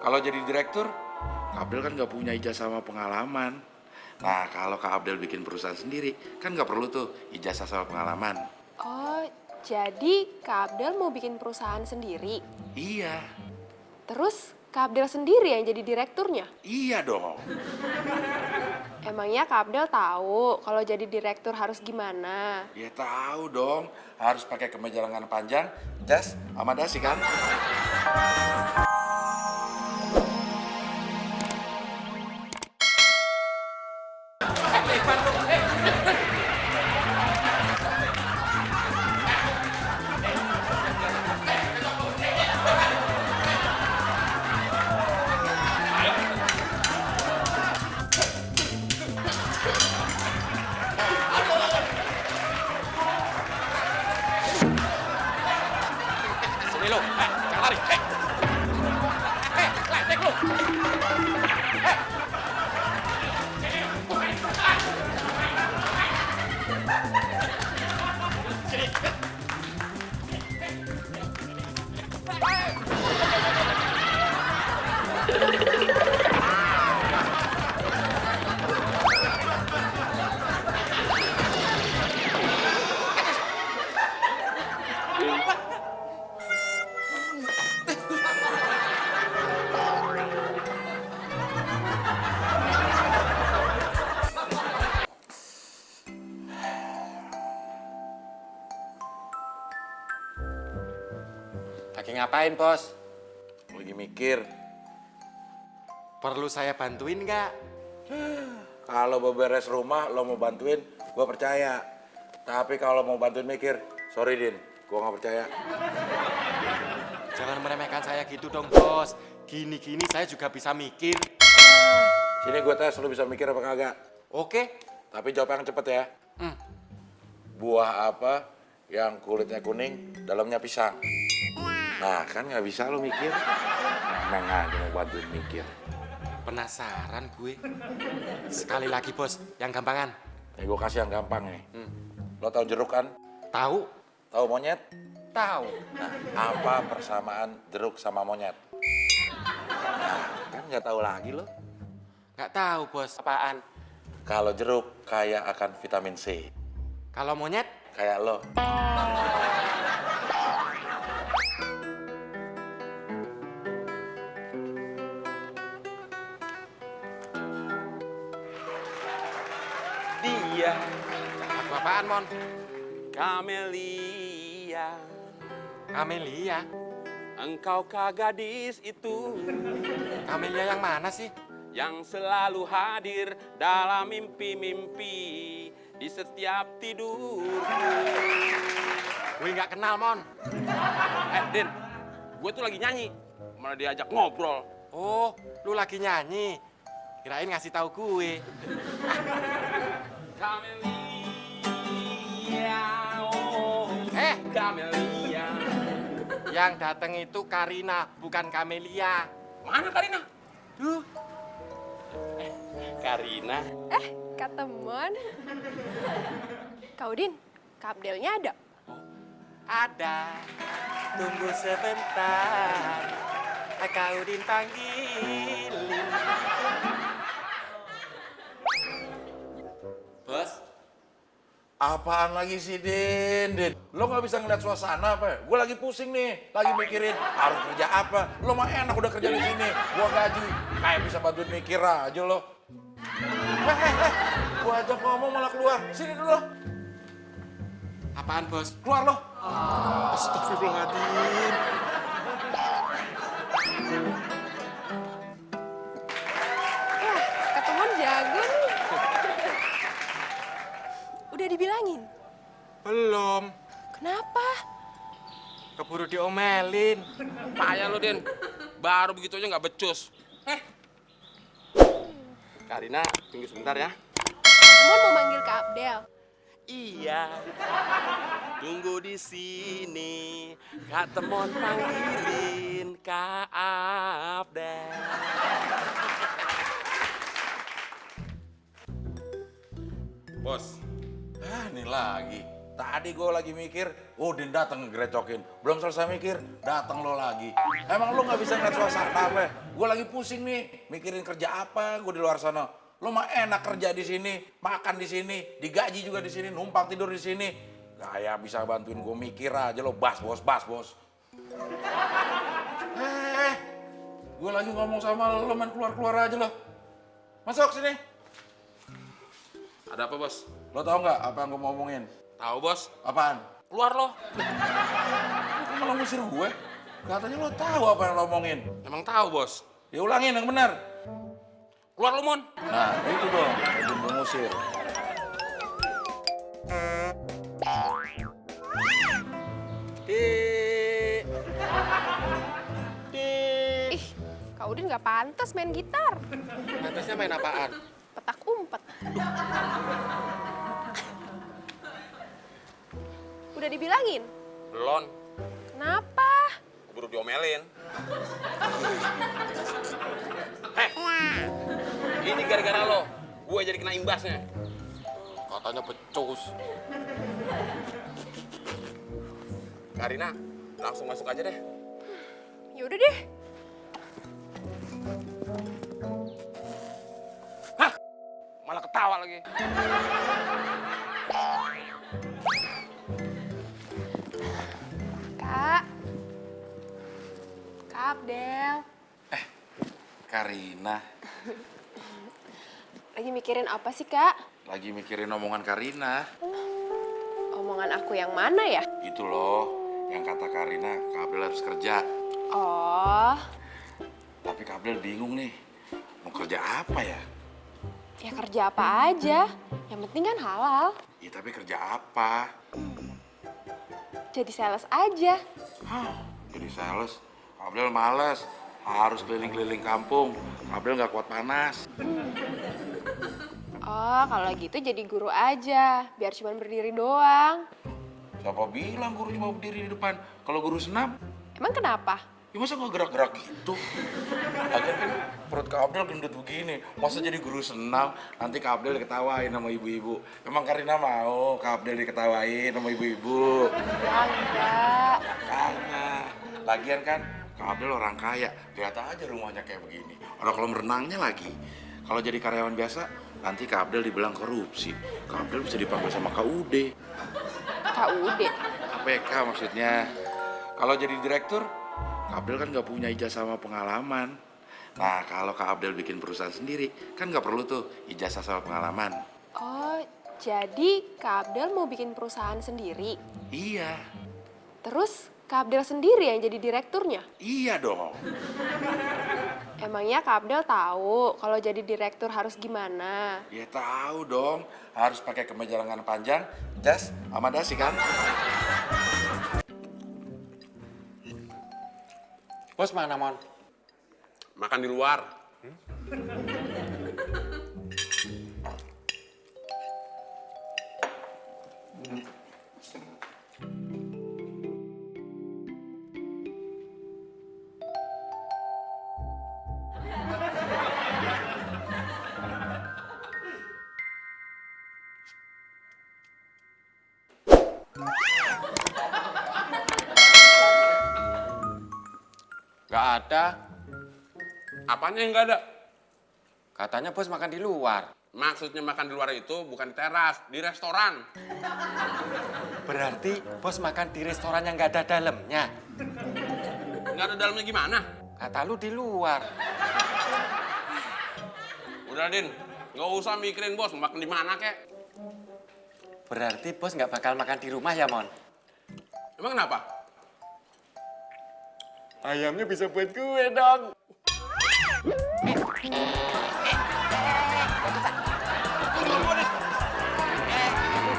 Kalau jadi direktur, Kak Abdel kan nggak punya ijazah sama pengalaman. Nah, kalau Kak Abdel bikin perusahaan sendiri, kan nggak perlu tuh ijazah sama pengalaman. Oh, jadi Kak Abdel mau bikin perusahaan sendiri? Iya, Terus Kak Abdel sendiri yang jadi direkturnya? iya dong. Emangnya Kak Abdel tahu kalau jadi direktur harus gimana? Ya tahu dong, harus pakai kemeja lengan panjang, jas, sama dasi kan? Sini lo, jangan lari. Ledek lo. Lagi ngapain, Bos? Lagi mikir, Perlu saya bantuin nggak? kalau beberes rumah lo mau bantuin, gue percaya. Tapi kalau mau bantuin mikir, sorry Din, gue nggak percaya. Jangan meremehkan saya gitu dong, Bos. Gini-gini saya juga bisa mikir. Sini gue tes, lo bisa mikir apa kagak? Oke? Tapi jawab yang cepet ya. Buah apa yang kulitnya kuning, dalamnya pisang? Nah, kan nggak bisa lo mikir. Neng aja mau bantuin mikir. Penasaran gue. Sekali lagi, Bos. Yang gampangan. Nih gue kasih yang gampang nih. Lo tahu jeruk kan? Tahu? Tahu monyet? Tahu. Nah, apa persamaan jeruk sama monyet? Nah, kan nggak tahu lagi lo. Nggak tahu, Bos. Apaan? Kalau jeruk kaya akan vitamin C. Kalau monyet? Kayak lo. Dia Lagu apaan, Mon? Kamelia, Kamelia. engkaukah gadis itu Kamelia yang mana sih? yang selalu hadir dalam mimpi-mimpi di setiap tidurku? Gue nggak kenal, Mon. Din, gue tuh lagi nyanyi, malah diajak ngobrol. Oh, lu lagi nyanyi. Kirain ngasih tahu gue. Kamelia, oh Kamelia. Yang datang itu Karina, bukan Kamelia. Mana Karina? Duh, Karina. Kak Temon. Kak Udin, Kak Abdelnya ada? ada. Tunggu sebentar. Kak Udin panggilin. Bos, Apaan lagi sih, Din? Lo nggak bisa ngeliat suasana apa? Gue lagi pusing nih, lagi mikirin harus kerja apa. Lo mah enak udah kerja di sini. Gue gaji, kayak bisa bantuin mikir aja lo. Gue ajak ngomong malah keluar. Sini dulu, Apaan, Bos? keluar lo. Astagfirullahaladzim. Wah, Kak Temon jago nih. Udah dibilangin? Belum. Kenapa? Keburu diomelin. payah lo, Din. Baru begitu aja nggak becus. Karina, tunggu sebentar ya. Temon mau manggil Kak Abdel. Iya. Tunggu di sini. Kak Temon panggilin Kak Abdel. Bos, Nih lagi. Tadi gue lagi mikir, Din datang ngerecokin. Belum selesai mikir, datang lo lagi. Emang lo nggak bisa ngeliat suasana apa? Gue lagi pusing nih, mikirin kerja apa gue di luar sana. Lo mah enak kerja di sini, makan di sini, digaji juga di sini, numpang tidur di sini. Kayak bisa bantuin gue mikir aja lo, bos. Gue lagi ngomong sama lo, main keluar aja lo. Masuk sini. Ada apa, Bos? Lo tau nggak apa yang gue mau omongin? Tahu, Bos. Apaan? Keluar lo. Lo malah ngusir gue? Katanya lo tahu apa yang lo omongin. Emang tahu, Bos. Ya ulangin yang benar. Keluar lo, Mon. Nah, itu dong, izin mengusir. Ih, Kak Udin nggak pantas main gitar. Pantasnya main apaan? Petak umpet. Udah dibilangin? Belum. Kenapa? Buru diomelin. Ini gara-gara lo. Gue jadi kena imbasnya. Katanya becus. Karina, langsung masuk aja deh. Ya udah deh. Hah? Malah ketawa lagi. Kak. Kak Abdel. Karina, Lagi mikirin apa sih, Kak? lagi mikirin omongan Karina. Omongan aku yang mana ya? Itu loh, yang kata Karina, Kak Abdel harus kerja. Oh, Tapi Kak Abdel bingung nih, mau kerja apa ya? ya kerja apa aja. Yang penting kan halal. Ya tapi kerja apa? Jadi sales aja. Jadi sales, Kak Abdel males. Harus keliling-keliling kampung. Kak Abdel nggak kuat panas. Oh, kalau gitu jadi guru aja. Biar cuma berdiri doang. Siapa bilang guru cuma berdiri di depan? Kalau guru senam, Emang kenapa? ya masa nggak gerak-gerak gitu? Lagian kan perut Kak Abdel gendut begini. Masa jadi guru senam, nanti Kak Abdel diketawain sama ibu-ibu. Emang Karina mau Kak Abdel diketawain sama ibu-ibu? Ya enggak. Karena lagian kan Kak Abdel orang kaya, lihat aja rumahnya kayak begini. Ada kolam renangnya lagi. Kalau jadi karyawan biasa, nanti Kak Abdel dibilang korupsi. Kak Abdel bisa dipanggil sama KUD. KUD. KPK maksudnya. Kalau jadi direktur, Kak Abdel kan nggak punya ijazah sama pengalaman. Nah, kalau Kak Abdel bikin perusahaan sendiri, kan nggak perlu tuh ijazah sama pengalaman. Oh, jadi Kak Abdel mau bikin perusahaan sendiri. Iya, Terus Kak Abdel sendiri yang jadi direkturnya. iya dong. Emangnya Kak Abdel tahu kalau jadi direktur harus gimana? Ya tahu dong, harus pakai kemeja lengan panjang, jas, sama dasi kan? Bos mana, Mon? Makan di luar. Gak ada. Apanya yang nggak ada? Katanya bos makan di luar. Maksudnya makan di luar itu bukan di teras, di restoran. Berarti bos makan di restoran yang gak ada dalamnya. Nggak ada dalamnya gimana? Kata lu di luar. Udah, Din. Nggak usah mikirin bos, makan di mana kek. Berarti bos gak bakal makan di rumah ya, Mon? Emang kenapa? Ayamnya bisa buat gue dong.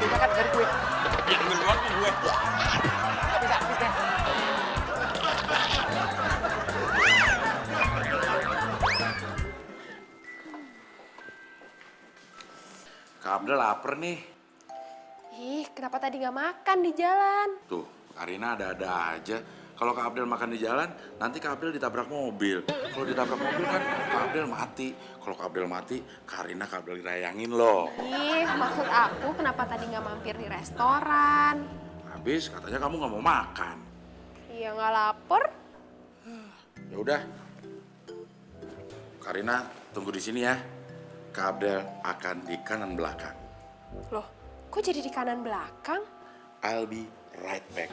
Makan dari gue. Yang duluan tuh gue. Gak bisa, habis deh. Kak Abdel lapar nih. Ih, kenapa tadi nggak makan di jalan? Tuh, Karina ada-ada aja. Kalau Kak Abdel makan di jalan, nanti Kak Abdel ditabrak mobil. Kalau ditabrak mobil kan Kak Abdel mati. Kalau Kak Abdel mati, Karina Kak Abdel dirayangin loh. Ih, maksud aku kenapa tadi nggak mampir di restoran? Habis katanya kamu nggak mau makan. Iya nggak lapar. Ya udah, Karina tunggu di sini ya. Kak Abdel akan di kanan belakang. Loh, kok jadi di kanan belakang? I'll be right back.